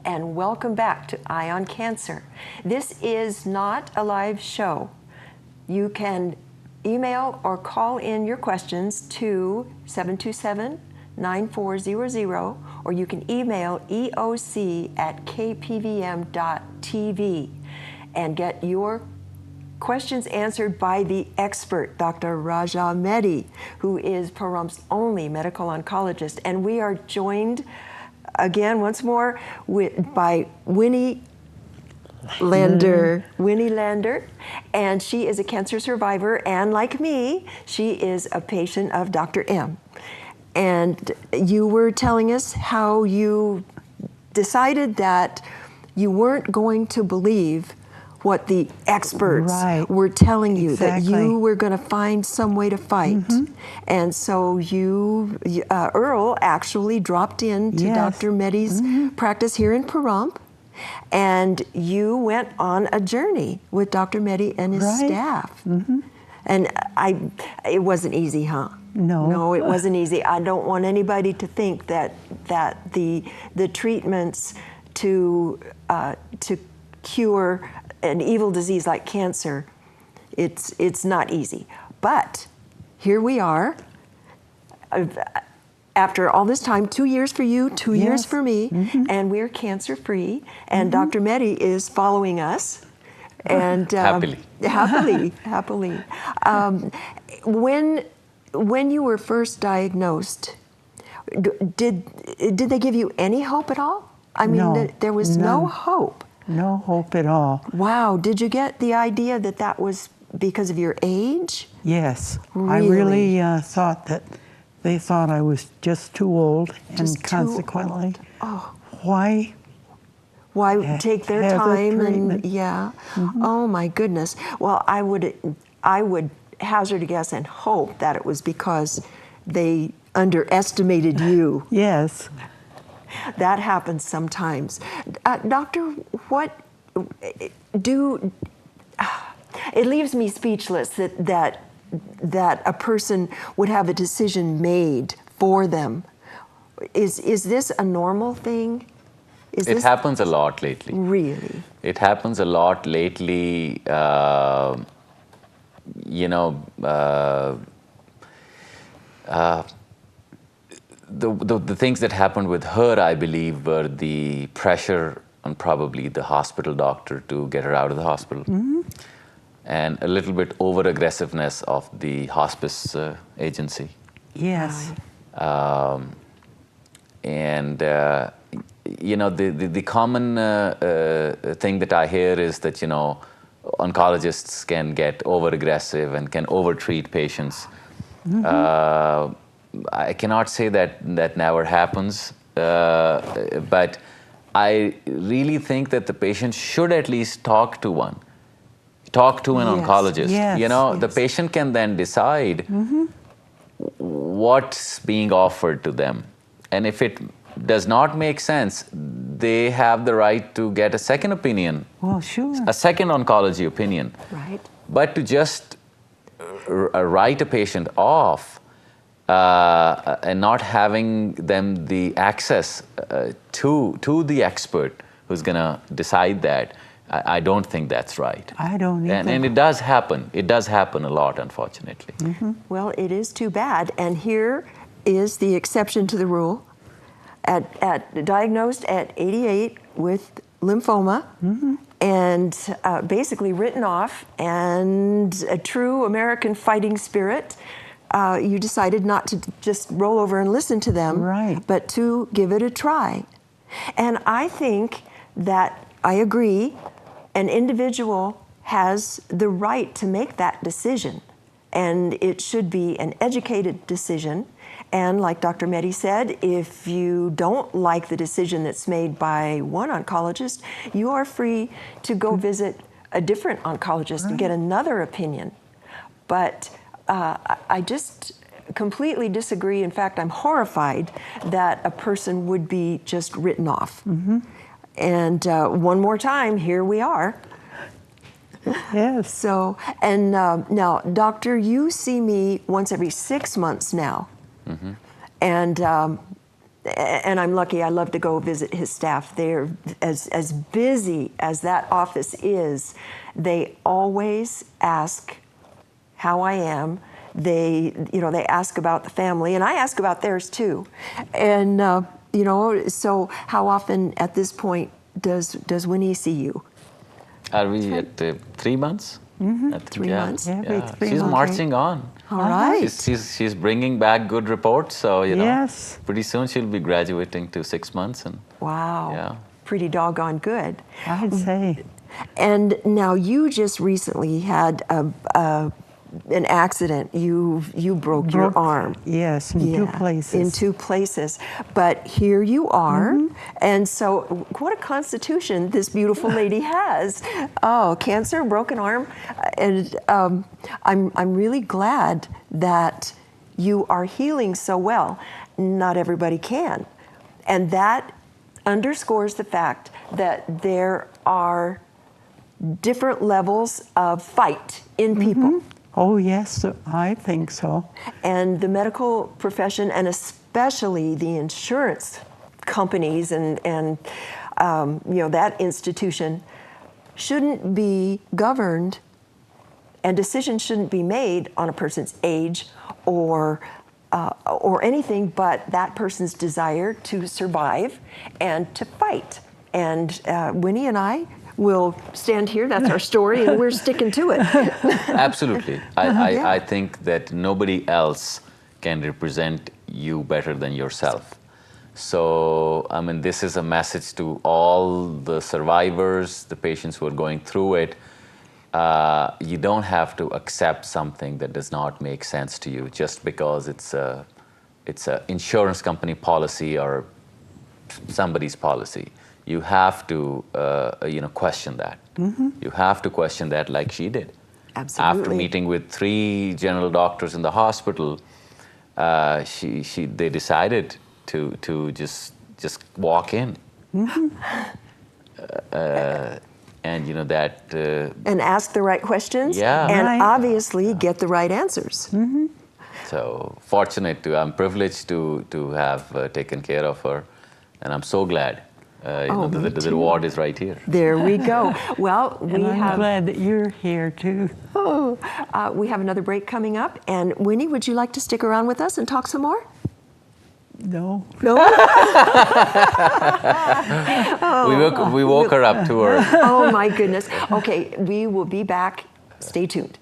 and welcome back to Eye on Cancer. This is not a live show. You can email or call in your questions to 727-9400, or you can email eoc@kpvm.tv and get your questions answered by the expert, Dr. Raja Mehdi, who is Pahrumph's only medical oncologist. And we are joined again, once more, by Winnie Lander, and she is a cancer survivor, and like me, she is a patient of Dr. M. And you were telling us how you decided that you weren't going to believe what the experts were telling you, that you were going to find some way to fight. And so Earl actually dropped into Dr. Mehdi's practice here in Pahrump, and you went on a journey with Dr. Mehdi and his staff. And it wasn't easy, huh? No, it wasn't easy. I don't want anybody to think that the treatments to cure an evil disease like cancer, it's not easy. But here we are, after all this time, 2 years for you, 2 years for me, and we're cancer-free, and Dr. Mehdi is following us. And happily. When you were first diagnosed, did they give you any hope at all? I mean, there was no hope. No hope at all. Wow. Did you get the idea that that was because of your age? Yes. Really? I really thought that they thought I was just too old, and consequently, why take their time and oh my goodness. Well, I would hazard a guess and hope that it was because they underestimated you. Yes. That happens sometimes. Doctor, it leaves me speechless that a person would have a decision made for them. Is this a normal thing? It happens a lot lately. Really? It happens a lot lately. The things that happened with her, I believe, were the pressure on probably the hospital doctor to get her out of the hospital, and a little bit over-aggressiveness of the hospice agency. Yes. The common thing that I hear is that, oncologists can get over-aggressive and can over-treat patients. I cannot say that never happens, but I really think that the patient should at least talk to an oncologist. The patient can then decide what's being offered to them. And if it does not make sense, they have the right to get a second opinion. Well, sure. A second oncology opinion. Right. But to just write a patient off and not having them the access to the expert who's going to decide that, I don't think that's right. I don't either. And it does happen. It does happen a lot, unfortunately. Well, it is too bad. And here is the exception to the rule. Diagnosed at 88 with lymphoma, and basically written off, and a true American fighting spirit, you decided not to just roll over and listen to them, but to give it a try. And I think that, I agree, an individual has the right to make that decision, and it should be an educated decision. And like Dr. Mehdi said, if you don't like the decision that's made by one oncologist, you are free to go visit a different oncologist and get another opinion. But I just completely disagree. In fact, I'm horrified that a person would be just written off. And one more time, here we are. Yes. So, and now, doctor, you see me once every 6 months now. And and I'm lucky, I love to go visit his staff. They're as busy as that office is, they always ask how I am. They ask about the family, and I ask about theirs too. And so how often at this point does Winnie see you? Are we at 3 months? Mm-hmm. I think, 3 months? Yeah, Yeah. 3 She's months. marching on. All right. She's bringing back good reports, so Yes. pretty soon she'll be graduating to 6 months, and Wow. Yeah. Pretty doggone good. I'd say. And now you just recently had an accident. You broke your arm. Yes, in 2 places. In 2 places. But here you are. And so what a constitution this beautiful lady has. Oh, cancer, broken arm. And I'm really glad that you are healing so well. Not everybody can. And that underscores the fact that there are different levels of fight in people. Oh, yes, I think so. And the medical profession, and especially the insurance companies and that institution, shouldn't be governed, and decisions shouldn't be made on a person's age or anything but that person's desire to survive and to fight. And Winnie and I will stand here. That's our story, and we're sticking to it. absolutely. I think that nobody else can represent you better than yourself. So, I mean, this is a message to all the survivors, the patients who are going through it. You don't have to accept something that does not make sense to you just because it's a insurance company policy or somebody's policy. You have to question that. You have to question that, like she did. Absolutely. After meeting with 3 general doctors in the hospital, they decided to just walk in. And that. And ask the right questions. Yeah. And Right. obviously get the right answers. So I'm privileged to have taken care of her, and I'm so glad. The reward is right here. There we go. Well, And I'm glad that you're here, too. we have another break coming up. And Winnie, would you like to stick around with us and talk some more? No. No? We woke her up to her. Oh, my goodness. Okay, we will be back. Stay tuned.